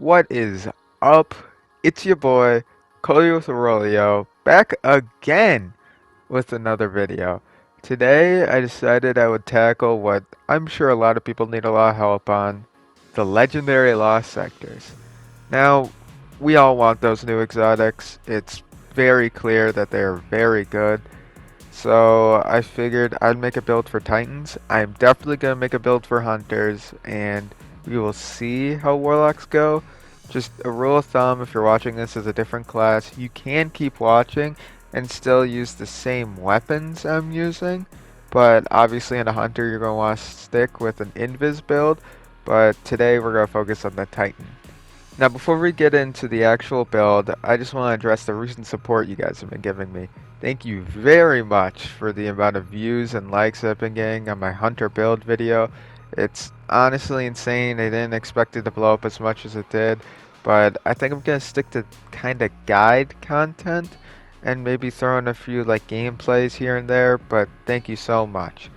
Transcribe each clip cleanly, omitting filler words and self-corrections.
What is up? It's your boy, Cody with Aurelio, back again with another video. Today, I decided I would tackle what I'm sure a lot of people need a lot of help on, the legendary lost sectors. Now, we all want those new exotics. It's very clear that they're very good. So I figured I'd make a build for Titans. I'm definitely going to make a build for Hunters, and we will see how Warlocks go. Just a rule of thumb, if you're watching this as a different class, you can keep watching and still use the same weapons I'm using. But obviously in a Hunter, you're going to want to stick with an Invis build. But today we're going to focus on the Titan. Now, before we get into the actual build, I just want to address the recent support you guys have been giving me. Thank you very much for the amount of views and likes I've been getting on my Hunter build video. It's honestly insane. I didn't expect it to blow up as much as it did, but I think I'm going to stick to kind of guide content and maybe throw in a few like gameplays here and there, but thank you so much.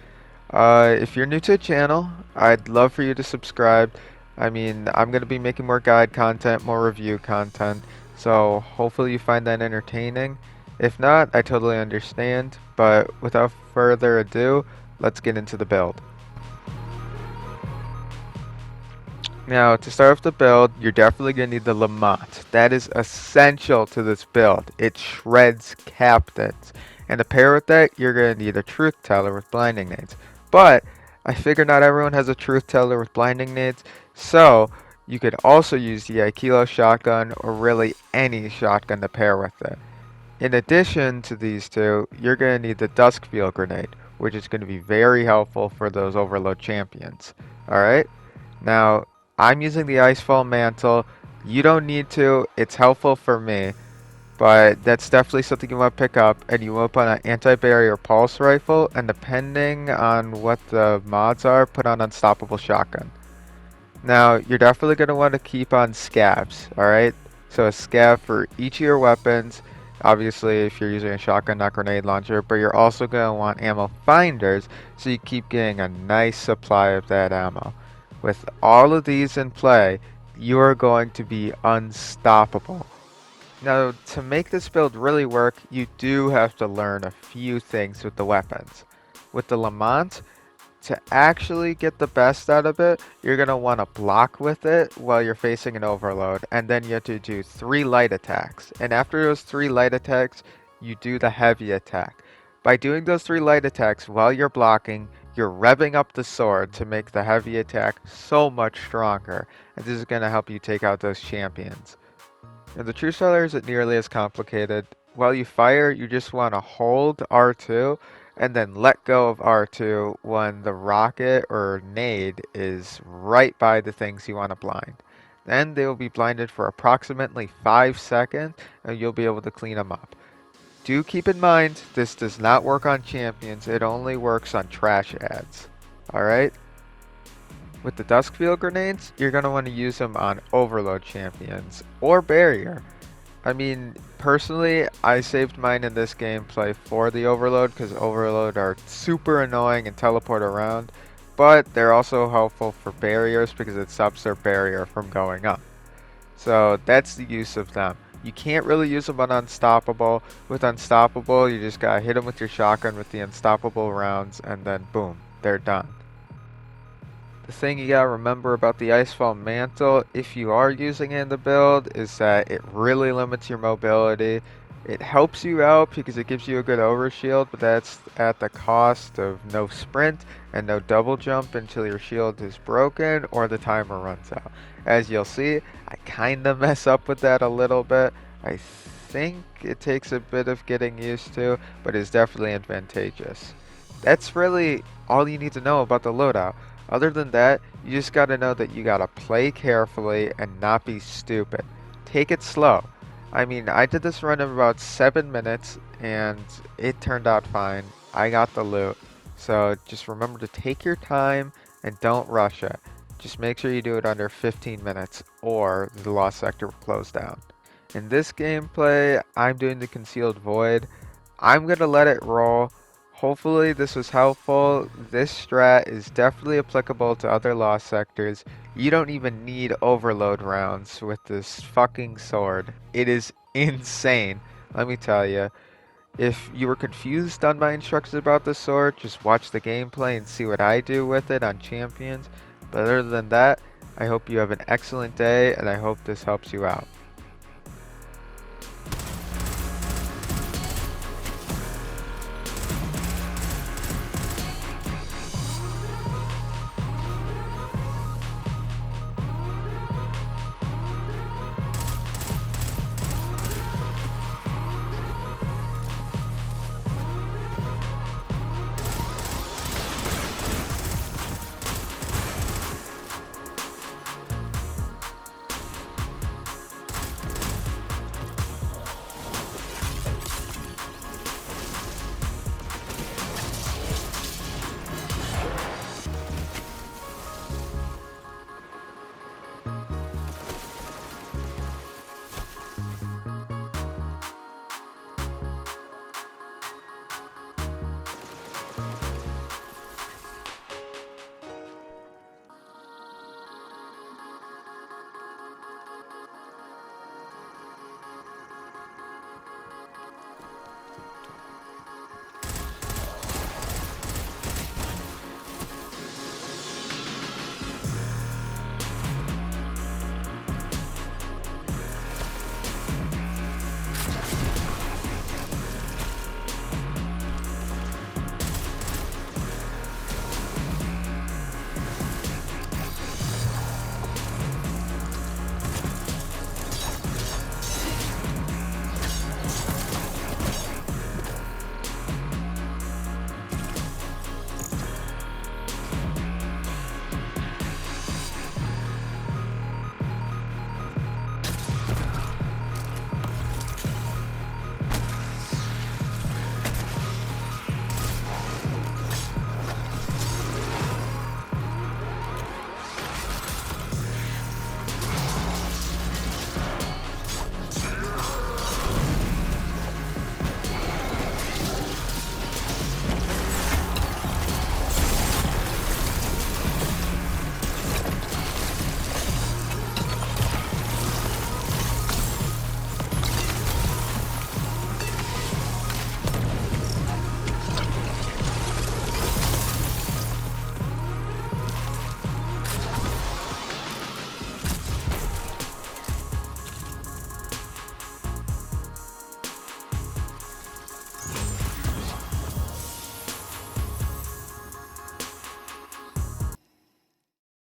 If you're new to the channel, I'd love for you to subscribe. I mean, I'm going to be making more guide content, more review content, so hopefully you find that entertaining. If not, I totally understand, but without further ado, let's get into the build. Now, to start off the build, you're definitely going to need the Lamont. That is essential to this build. It shreds captains. And to pair with that, you're going to need a Truth Teller with Blinding Nades. But, I figure not everyone has a Truth Teller with Blinding Nades, so you could also use the Aikilo shotgun or really any shotgun to pair with it. In addition to these two, you're going to need the Dusk Field grenade, which is going to be very helpful for those Overload champions. Alright? Now, I'm using the Icefall Mantle. You don't need to. It's helpful for me. But that's definitely something you want to pick up. And you want to put on an anti-barrier pulse rifle. And depending on what the mods are, put on Unstoppable Shotgun. Now, you're definitely going to want to keep on scabs. Alright? So a scab for each of your weapons. Obviously, if you're using a shotgun, not grenade launcher. But you're also going to want ammo finders. So you keep getting a nice supply of that ammo. With all of these in play, you are going to be unstoppable. Now, to make this build really work, you do have to learn a few things with the weapons. With the Lamont, to actually get the best out of it, you're going to want to block with it while you're facing an overload, and then you have to do 3 light attacks. And after those 3 light attacks, you do the heavy attack. By doing those 3 light attacks while you're blocking, you're revving up the sword to make the heavy attack so much stronger, and this is going to help you take out those champions. And the True Seller isn't nearly as complicated. While you fire, you just want to hold R2 and then let go of R2 when the rocket or nade is right by the things you want to blind. Then they will be blinded for approximately 5 seconds and you'll be able to clean them up. Do keep in mind, this does not work on champions, it only works on trash ads. Alright? With the Dusk Field grenades, you're going to want to use them on Overload champions, or Barrier. I mean, personally, I saved mine in this gameplay for the Overload, because Overload are super annoying and teleport around, but they're also helpful for Barriers because it stops their barrier from going up. So that's the use of them. You can't really use them on Unstoppable. With Unstoppable, you just gotta hit them with your shotgun with the Unstoppable rounds, and then boom, they're done. The thing you gotta remember about the Icefall Mantle, if you are using it in the build, is that it really limits your mobility. It helps you out because it gives you a good overshield, but that's at the cost of no sprint and no double jump until your shield is broken or the timer runs out. As you'll see, I kinda mess up with that a little bit. I think it takes a bit of getting used to, but it's definitely advantageous. That's really all you need to know about the loadout. Other than that, you just gotta know that you gotta play carefully and not be stupid. Take it slow. I mean, I did this run in about 7 minutes and it turned out fine. I got the loot. So just remember to take your time and don't rush it. Just make sure you do it under 15 minutes or the lost sector will close down. In this gameplay, I'm doing the Concealed Void. I'm gonna let it roll. Hopefully this was helpful. This strat is definitely applicable to other lost sectors. You don't even need overload rounds with this fucking sword. It is insane. Let me tell you. If you were confused on my instructions about the sword, just watch the gameplay and see what I do with it on Champions. But other than that, I hope you have an excellent day and I hope this helps you out.